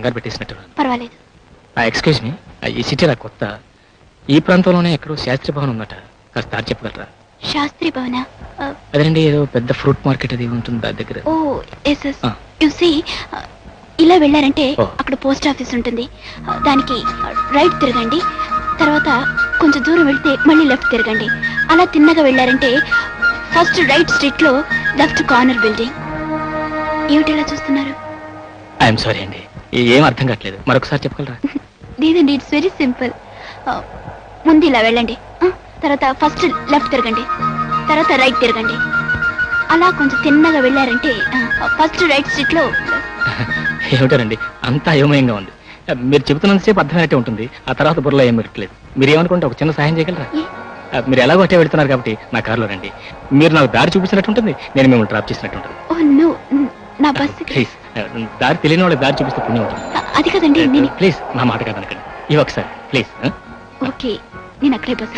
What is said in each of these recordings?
కంగారు పెట్టేసినట్టు. పర్వాలేదు. Excuse me, ఈ సిటీ నాకు కొత్త. ఈ ప్రాంతంలోనే ఎక్కడో శాస్త్రి భవన్ ఉందట, కాస్త దారి చెప్పగలరా? శాస్త్రి భవన? అదేనండి, ఏదో పెద్ద ఫ్రూట్ మార్కెట్ అది ఉంటుంది దాని దగ్గర. ఓ ఎస్ ఎస్. యు సీ, ఇలా వెళ్ళారంటే అక్కడ పోస్ట్ ఆఫీస్ ఉంటుంది. దానికి రైట్ తిరగండి, తర్వాత కొంచెం దూరం వెళ్తే మళ్ళీ లెఫ్ట్ తిరగండి. అలా తిన్నగా వెళ్ళారంటే ఫస్ట్ రైట్ స్ట్రీట్ లో లెఫ్ట్ కార్నర్ బిల్డింగ్. ఏమిటి ఇలా చూస్తున్నారు? ఐఎమ్ సారీ అండి, ఏం అర్థం కావట్లేదు, మరొకసారి చెప్పగలరా? లేదండి, ఇట్స్ వెరీ సింపుల్. ముందు ఇలా వెళ్ళండి, తర్వాత ఫస్ట్ లెఫ్ట్ తిరగండి, తర్వాత రైట్ తిరగండి. అలా కొంచెం తిన్నగా వెళ్ళారంటే ఫస్ట్ రైట్ స్ట్రీట్ లో. ఏమిటారండి, అంతా అయోమయంగా ఉంది. మీరు చెబుతున్నంతసేపు అర్థమైనట్టే ఉంటుంది, ఆ తర్వాత బుర్రలో ఏం పెట్టలేదు. మీరు ఏమనుకుంటే ఒక చిన్న సహాయం చేయగలరా? మీరు ఎలాగో అట్టే వెళ్తున్నారు కాబట్టి నా కారులో రండి. మీరు నాకు దారి చూపించినట్టు ఉంటుంది, నేను మిమ్మల్ని డ్రాప్ చేసినట్టు ఉంటుంది. నా బస్సు ప్లీజ్, దారి తెలియని వాళ్ళకి దారి చూపిస్తే పుణ్యం ఉంటుంది. అది కదండి. ప్లీజ్ నా మాట కాదనకండి, ఇవి ఒకసారి ప్లీజ్. ఓకే, నేను అక్కడే బస్సు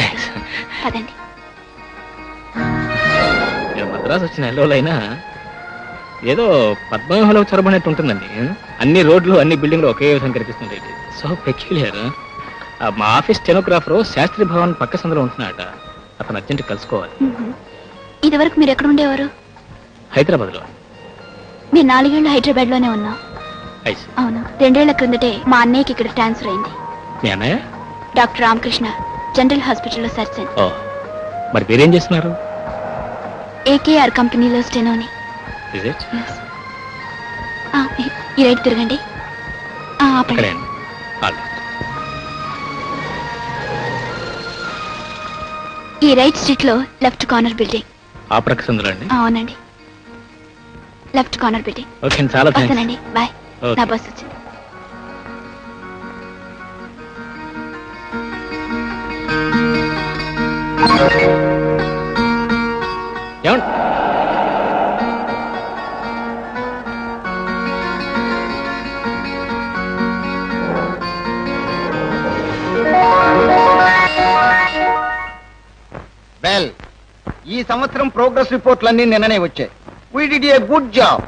పదండి. మద్రాసు వచ్చిన ఎల్లోలైనా ఏదో పద్మవ్యూహంలో చొరబడినట్టు ఉంటుందండి. అన్ని రోడ్లు అన్ని బిల్డింగ్లు ఒకే విధంగా కనిపిస్తుంటాయి. So peculiar. మా ఆఫీస్ స్టెనోగ్రాఫర్ శాస్త్రి భవన్ పక్క సందులో ఉంటున్నాడట, అతను అర్జెంట్ కలుసుకోవాలి. ఇదివరకు మీరు ఎక్కడ ఉండేవారు? హైదరాబాద్ లో. మీరు 4 ఏళ్ళు హైదరాబాద్ లోనే ఉన్నా? అవును, 2 ఏళ్ల క్రిందటే మా అన్నయ్యకి ఇక్కడ ట్రాన్స్ఫర్ అయింది. మీ అన్నయ్య? డాక్టర్ రామకృష్ణ, జనరల్ హాస్పిటల్లో సర్జన్. మరి మీరేం చేస్తున్నారు? ఏకేఆర్ కంపెనీలో స్టెనోని. ఈ రైట్ తిరగండి. ఈ రైట్ స్ట్రీట్ లో లెఫ్ట్ కార్నర్ బిల్డింగ్. ఆ ప్రక్క సందులో అండి? అవునండి, లెఫ్ట్ కార్నర్ బిల్డింగ్. ఓకే, చాలా వస్తానండి, బాయ్. నా బస్ వచ్చింది. ఏమండి, వెల్, ఈ సంవత్సరం ప్రోగ్రెస్ రిపోర్ట్లన్నీ నిన్ననే వచ్చాయి. We did a good job.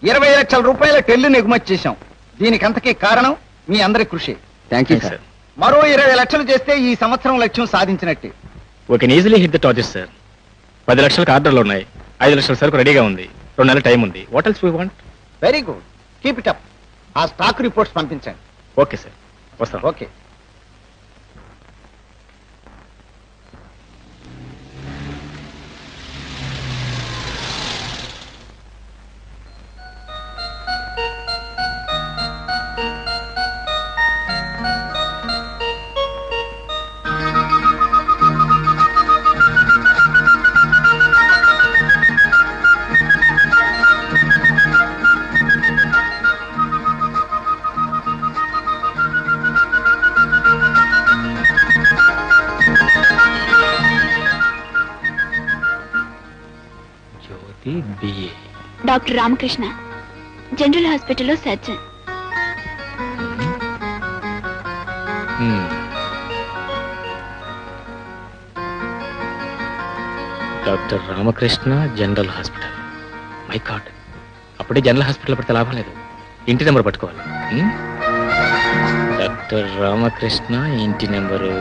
20 లక్షల రూపాయల టెల్లుని ఎగుమతి చేశాం. దీనికంతకీ కారణం మీ అందరి కృషి. Thank you sir. మరో 20 లక్షలు చేస్తే ఈ సంవత్సరం లక్ష్యం సాధించినట్టే. Okay, easily hit the target sir. 10 లక్షలకు ఆర్డర్లు ఉన్నాయి, 5 లక్షల సరుకు రెడీగా ఉంది, 2 నెలల టైం ఉంది. What else we want? Very good, keep it up. ఆ స్టాక్ రిపోర్ట్స్ పంపించండి. ఓకే సార్, వస్తాం. ఓకే. డాక్టర్ రామకృష్ణ, జనరల్ హాస్పిటల్లో surgeon. Doctor Ramakrishna, general hospital. My God, అప్పుడే జనరల్ హాస్పిటల్ పడితే లాభం లేదు, ఇంటి నెంబర్ పట్టుకోవాలి. డాక్టర్ రామకృష్ణ ఇంటి number.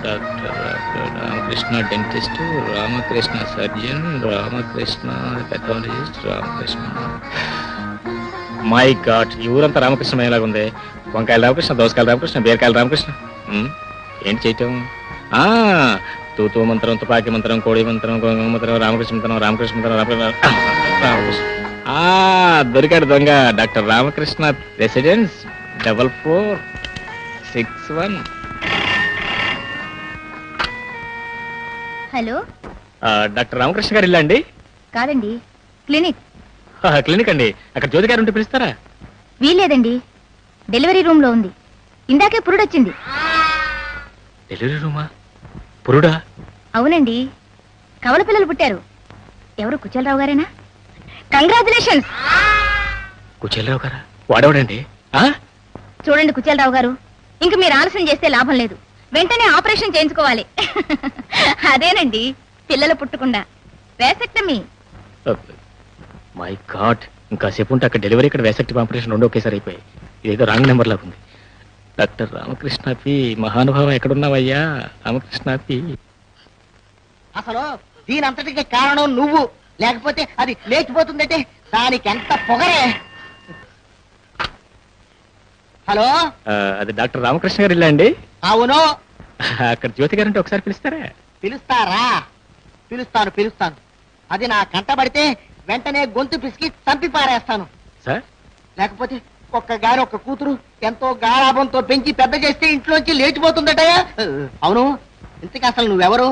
Doctor Ramakrishna dentist, Ramakrishna surgeon, Ramakrishna pathologist, Ramakrishna. My God, ఈ ఊరంతా రామకృష్ణ ఎలాగ ఉంది. వంకాయల రామకృష్ణ, దోసకాయల రామకృష్ణ, బీరకాయల రామకృష్ణ. ఏంటి చేయటం? తూతూ మంత్రం, తుపాకీ మంత్రం, కోడి మంత్రం, గోంగ మంత్రం, రామకృష్ణ మంత్రం, రామకృష్ణ మంత్రం, రామకృష్ణ. దొరికాడు దొంగ. Doctor Ramakrishna residence 4461. Hello, doctor Ramakrishna గారు ఇల్లా అండి? కాదండి, క్లినిక్. క్లినిక్ అండి, అక్కడ జ్యోతి గారు ఉంటే పిలుస్తారా? వీల్లేదండి, డెలివరీ రూమ్ లో ఉంది. ఇందాకే పురుడొచ్చింది. డెలివరీ రూమా? పురుడా? అవునండి, కవల పిల్లలు పుట్టారు. ఎవరు, కుచలరావు గారేనా? కంగ్రాచులేషన్స్. కుచలరావు గారా? వాడేవాడండి? చూడండి కుచలరావు గారు, ఇంక మీరు ఆలస్యం చేస్తే లాభం లేదు. వెంటనే ఆపరేషన్ చేయించుకోవాలి. అదేనండి, పిల్లలు పుట్టకుండా వేసెక్టమీ. మై గాడ్, ఇంకాసేపు ఉంటే అక్కడ డెలివరీ, ఇక్కడ వేసెక్టమీ ఆపరేషన్ 2 ఒకేసారి అయిపోయాయి. ఇదేదో రాంగ్ నెంబర్ లాగా ఉంది. డాక్టర్ రామకృష్ణపి, మహానుభావం ఎక్కడున్నావయ్యా రామకృష్ణపి? అసలు దీనంతటికి కారణం నువ్వు, లేకపోతే అది లేచిపోతుందంటే దానికి ఎంత పొగరే. హలో, అది డాక్టర్ రామకృష్ణ గారు ఇల్లా అండి? అవును. అక్కడ జ్యోతి గారంటే ఒకసారి పిలుస్తారా? పిలుస్తారా? పిలుస్తాను. అది నా కంటబడితే వెంటనే గొంతు పిసికి చంపి పారేస్తాను. సార్, లేకపోతే ఒక్క గారి ఒక్క కూతురు ఎంతో గారాభంతో పెంచి పెద్ద చేస్తే ఇంట్లోంచి లేచిపోతుందటయా. అవును, ఇంతకీ అసలు నువ్వెవరు?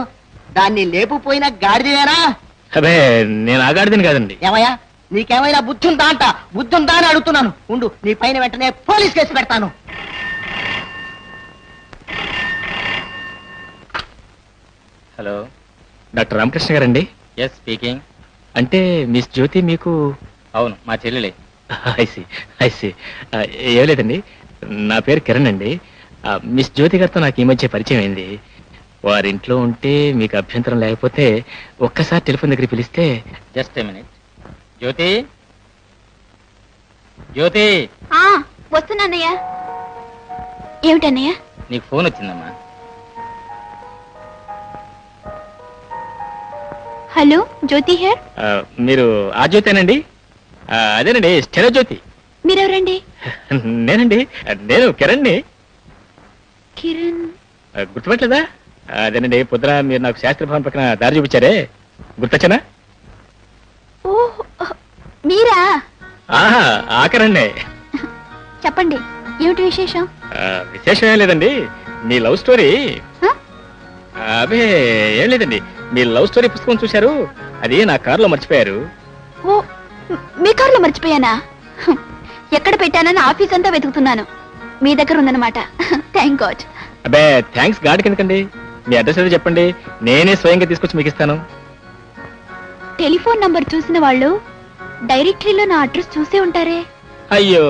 దాన్ని లేపుపోయిన గాడిదేనా? అదే నేను ఆగాడిదని కాదండి. ఏమయ్యా, నీకేమైనా బుద్ధి ఉందా అని అడుగుతున్నాను. ఉండు, నీ పైన వెంటనే పోలీస్ కేసు పెడతాను. హలో, డాక్టర్ రామకృష్ణ గారండి? Yes speaking. అంటే మిస్ జ్యోతి మీకు? అవును, మా చెల్లెలే. ఐసి ఏం లేదండి, నా పేరు కిరణ్ అండి. మిస్ జ్యోతి గారితో నాకు ఈ మధ్య పరిచయం అయింది. వారింట్లో ఉంటే మీకు అభ్యంతరం లేకపోతే ఒక్కసారి టెలిఫోన్ దగ్గర పిలిస్తే. Just a minute. Jyoti, Jyoti, వస్తున్నానయ్యా. ఏమిటన్నయ్య? నీకు ఫోన్ వచ్చిందమ్మా. Hello, Jyoti here. మీరు ఆ జ్యోతేనండి? అదేనండి, స్టెలో జ్యోతి. మీరెవరండి? నేనండి, నేను కిరణ్ని. కిరణ్? గుర్తుపట్టలేదా? అదేనండి, పొద్దున మీరు నాకు శాస్త్రి భవన్ పక్కన దారి చూపించారే, గుర్తొచ్చానా? ఓ, మీరా? ఆఖరండి. చెప్పండి, ఏమిటి విశేషం? విశేషం ఏం లేదండి, మీ లవ్ స్టోరీ. అదే ఏం లేదండి, మీ లవ్ స్టోరీ పుస్తకం చూశారు, అది నా కారులో మర్చిపోయారు. ఓ, మీ కారులో మర్చిపోయానా? ఎక్కడ పెట్టానని ఆఫీస్ అంతా వెతుకుతున్నాను. మీ దగ్గర ఉందన్నమాట. Thank God. అబ్బే, థ్యాంక్స్ గాడ్ ఎందుకండి? మీ అడ్రస్ ఏదో చెప్పండి, నేనే స్వయంగా తీసుకొచ్చి మీకు ఇస్తాను. టెలిఫోన్ నంబర్ చూసిన వాళ్ళు డైరెక్టరీలో నా అడ్రస్ చూసే ఉంటారే. అయ్యో,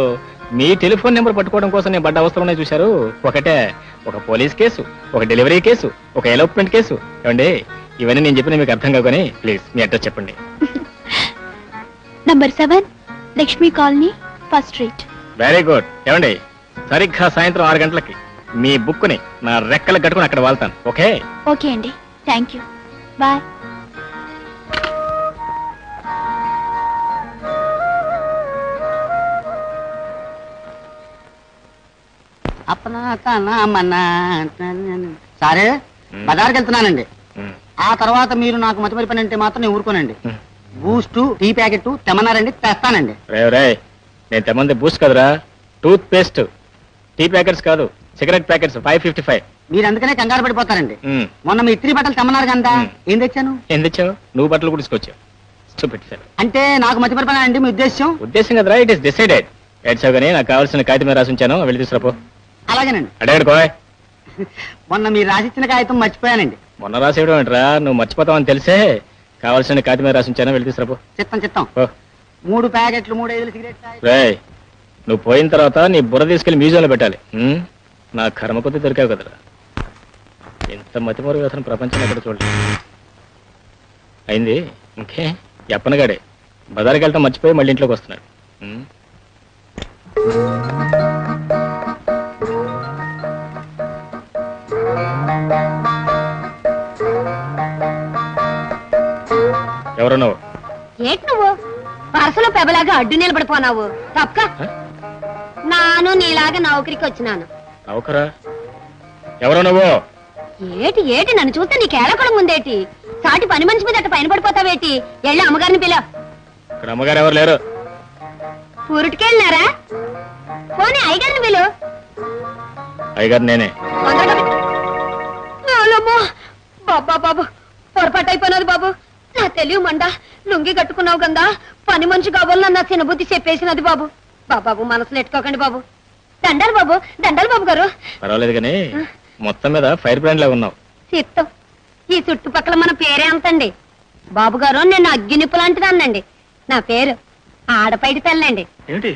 మీ టెలిఫోన్ నెంబర్ పట్టుకోవడం కోసం నేను పడ్డ అవసరంలోనే చూశారు. ఒకటే, ఒక పోలీస్ కేసు, ఒక డెలివరీ కేసు, ఒక ఎలోప్మెంట్ కేసు. ఏమండి, ఇవన్నీ నేను చెప్పిన మీకు అర్థం కాగానే ప్లీజ్ మీ అడ్రస్ చెప్పండి. Number 7, Lakshmi colony, first street. Very good. ఏమండి, సరిగ్గా సాయంత్రం 6 గంటలకి మీ బుక్ని నా రెక్కలు కట్టుకుని అక్కడ వాళ్తాను. ఓకే? ఓకే అండి, థ్యాంక్ యూ, బాయ్. సరే, బజార్కి వెళ్తున్నానండి. మ్. ఆ తర్వాత మీరు నాకు మతిమరి పని అంటే మాత్రం నేను ఊరుకోనండి. బూస్ట్, టీ ప్యాకెట్ తెమ్మన్నారండి, తెస్తానండి. రే, నేను తెమ్మంది బూస్ట్ కదరా, టూత్ పేస్ట్. టీ ప్యాకెట్స్ కాదు, సిగరెట్ ప్యాకెట్స్ 555. మీరు అందుకనే కంగారు పడిపోతారండి. మ్. మొన్న మీ ఇస్త్రీ బట్టలు తెమ్మన్నారు కదా, ఏం తెచ్చాను? ఏం తెచ్చావు? నువ్వు బట్టలు కూడా తీసుకొచ్చావు. చూపెట్టాను. అంటే నాకు మతిమరి పని అండి మీ ఉద్దేశం? ఉద్దేశం కదరా, ఇట్ ఇస్ డిసైడెడ్. ఏడ్చావు కానీ నాకు కావాల్సిన కాగితం మీద రాసి ఉంచాను, వెళ్ళి తీసుకురాపో. అలాగేనండి. అడగడు కోయ్. మొన్న మీరు రాసిచ్చిన కాగితం మర్చిపోయానండి. మొన్న రాసేయడం ఏంట్రా, నువ్వు మర్చిపోతావని తెలిసే కావాల్సిన కాగితం మీద రాసి ఉంచాను, వెళ్ళి తీసుకురాపో. చిత్తం. 3 ప్యాకెట్లు, 3 5 సిగరెట్. రే, నువ్వు పోయిన తర్వాత నీ బుర్ర తీసుకెళ్లి మ్యూజియంలో పెట్టాలి. నా కర్మ కొద్ది దొరికావు కదరా. ఇంత మతిమరుగు అసలు ప్రపంచం ఎక్కడ చూడలేదు. అయింది ఇంకే ఎప్పనగాడే బజార్కి వెళ్తాం మర్చిపోయి మళ్ళీ ఇంట్లోకి వస్తున్నాడు. ఎవరు నువ్వు? ఏంటి నువ్వు పరసలో పెబలాగా అడ్డు నిలబడిపోనావు? తప్పక నాను నీలాగా నౌకరికి వచ్చినాను. నౌకరా? ఎవరు నువ్వు? ఏటి నన్ను చూస్తే నీకు ఏలకొడం ఉందేటి? సాటి పని మనిషి మీద అట్ట పైన పడిపోతావేటి? వెళ్ళి అమ్మగారిని పిల్ల. ఇక్కడ అమ్మగారు ఎవరు లేరు. ఊరుటికెళ్ళినారా? పోనీ అయ్యగారిని పిలు. అయ్యగారు నేనే. బాబు పొరపాటు అయిపోయినది బాబు. నా తెలివి మండ లుంగి కట్టుకున్నావు కదా, పని మనిషి కావాలని నా చిన్నబుద్ధి చెప్పేసినది బాబు. బాబు మనసులో ఎట్టుకోకండి బాబు. దండాలు బాబు గారు. పర్వాలేదు కానీ మొత్తం మీద ఫైర్ బ్రాండ్ లాగా ఉన్నావు. చిత్తం, ఈ చుట్టుపక్కల మన పేరే అంతండి. బాబు గారు నేను అగ్గినిప్పు లాంటిదాన్నండి. నా పేరు ఆడపైటి తల్లండి. ఏమిటి?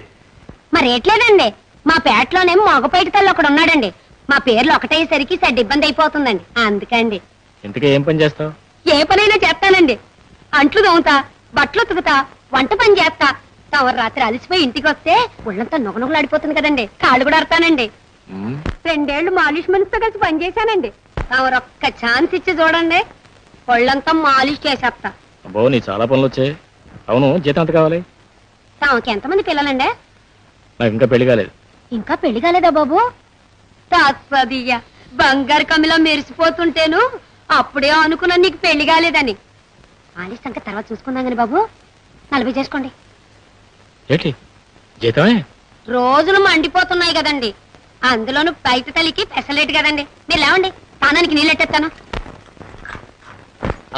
మరేట్లేదండి, మా పేటలోనే మగపైటి తల్లి ఒకడు ఉన్నాడండి. మా పేర్లు ఒకటేసరికి చెడ్డ ఇబ్బంది అయిపోతుందండి, అందుకండి. ఇంతకీ ఏం పని చేస్తావు? ఏ పనైనా చేస్తానండి. అంట్లు దోముతా, బట్టలు ఉతుకుతా, వంట పని చేస్తా, తమరు రాత్రి అలసిపోయి ఇంటికి వస్తే ఒళ్ళంతా నుగనుగలాడిపోతుంది కదండి, కాళ్ళు కూడా అడతానండి. 2 ఏళ్లు మాలిష్ మనిషితో కలిసి పనిచేశానండి. తమరు ఒక్క ఛాన్స్ ఇచ్చి చూడండి, ఒళ్ళంతా మాలిష్ చేసేస్తా. అబ్బో నీ చాలా పనులు వచ్చాయి. అవును, జీతం ఎంత కావాలి? తమకి ఎంతమంది పిల్లలండి? నాకు ఇంకా పెళ్లి కాలేదు. ఇంకా పెళ్లి కాలేదా బాబు? తస్సదియ్య, బంగారు కమిలా మెరిసిపోతుంటేను అప్పుడే అనుకున్నా నీకు పెళ్లి కాలేదని. మాలిష్ సంగతి తర్వాత చూసుకుందాం కానీ బాబు, 40 చేసుకోండి. ఏంటి జీతమే? రోజులు మండిపోతున్నాయి కదండి, అందులోను బయట తల్లికి పెసలేట్ కదండి. మీరు లేవండి, తానానికి నీళ్ళెట్టేస్తాను.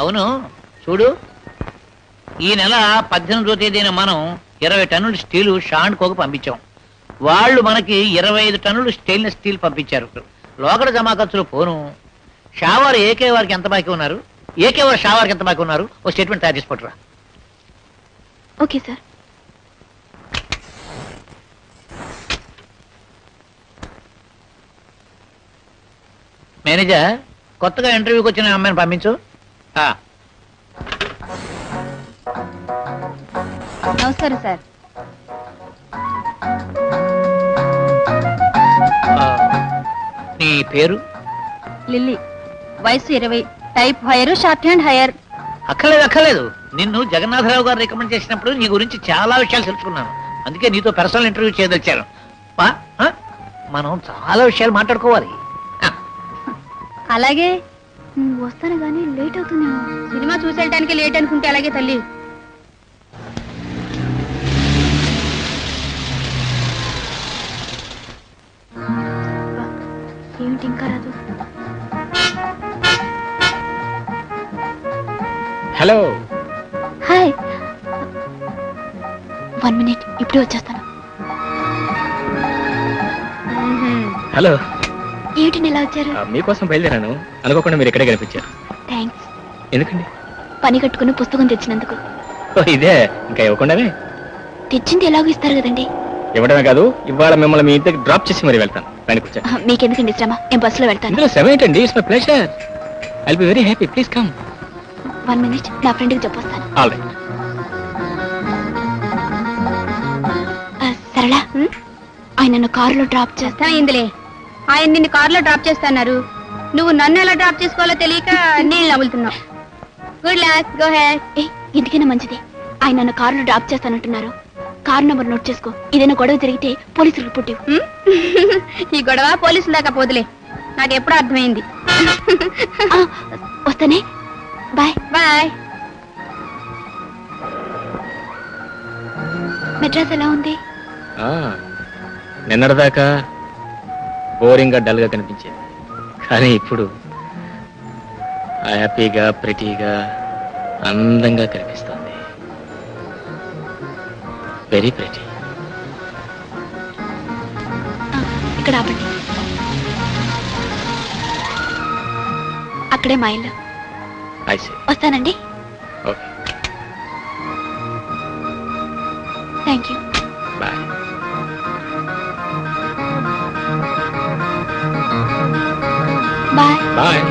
అవును చూడు, ఈ నెల 18వ తేదీన మనం 20 టన్నుల స్టీలు షాండ్ కోకు పంపించాం. వాళ్ళు మనకి 25 టన్నులు స్టెయిన్లెస్ స్టీల్ పంపించారు. లోకడ జమా ఖర్చులు పోను. షావార్ ఏకే వారికి ఎంత బాకీ ఉన్నారు, ఏకే వారు షావార్కి ఎంత బాకీ ఉన్నారు, ఓ స్టేట్మెంట్ తయారు చేసి పట్టురా. Okay sir. మేనేజర్, కొత్తగా ఇంటర్వ్యూకి వచ్చిన అమ్మాయిని పంపించు. నమస్కారం సార్. నీ పేరు? లిల్లీ, వయసు 20, type higher, shorthand higher. అక్కర్లేదు. నిన్ను జగన్నాథరావు గారు రికమెండ్ చేసినప్పుడు నీ గురించి చాలా విషయాలు తెలుసుకున్నాను. అందుకే నీతో పర్సనల్ ఇంటర్వ్యూ చేయదలిచాను. మనం చాలా విషయాలు మాట్లాడుకోవాలి. అలాగే. వస్తాను కానీ లేట్ అవుతుందేమో. సినిమా చూసి వెళ్ళడానికి లేట్ అనుకుంటే అలాగే తల్లి. ఏమిటి ఇంకా రాదు? హలో. హాయ్, 1 మినిట్, ఇప్పుడే వచ్చేస్తాను. హలో. ఏమిటి ఎలా వచ్చారు? మీకోసం బయలుదేరాను, అనుకోకుండా మీరు ఇక్కడే కనిపించారు. థ్యాంక్స్. ఎందుకండి? పని కట్టుకుని పుస్తకం తెచ్చినందుకు. ఇదే ఇంకా ఇవ్వకుండానే? తెచ్చింది ఎలాగో ఇస్తారు కదండి. ఇవ్వడమే కాదు, ఇవాళ మిమ్మల్ని మీ ఇంటికి డ్రాప్ చేసి మరి వెళ్తాను. దాని కూర్చో. మీకెందుకండి శ్రమ, నేను బస్సులో వెళ్తాను. ఇందులో శ్రమ ఏంటండి? It's my pleasure. I'll be very happy. Please come. 1 minute, నా ఫ్రెండ్కి చెప్పొస్తాను. All right. సరళ, ఆయన నన్ను కారులో డ్రాప్ చేస్తా. ఇందులే, ఆయన నిన్ను కారులో డ్రాప్ చేస్తున్నారు, నువ్వు నన్ను ఎలా డ్రాప్ చేసుకోవాలో తెలియక నీళ్ళు నవ్వులుతున్నావు. Good luck, go ahead. ఎందుకైనా మంచిది, ఆయన నన్ను కారులో డ్రాప్ చేస్తానంటున్నారు. కారు నంబర్ నోట్ చేసుకో. ఏదైనా గొడవ జరిగితే పోలీసులకు పుట్టి. ఈ గొడవ పోలీసుల దాకా పోదులే, నాకు ఎప్పుడు అర్థమైంది. వస్తానే, బాయ్ బాయ్. మెడ్రాస్ ఎలా ఉంది? నిన్నటిదాకా బోరింగ్ గా డల్ గా కనిపించేది, కానీ ఇప్పుడు హ్యాపీగా ప్రిటీగా అందంగా కనిపిస్తుంది. Very pretty. ఇక్కడ ఆపండి, అక్కడే మా ఇల్లు. వస్తానండి. Okay, thank you. Bye. Bye bye.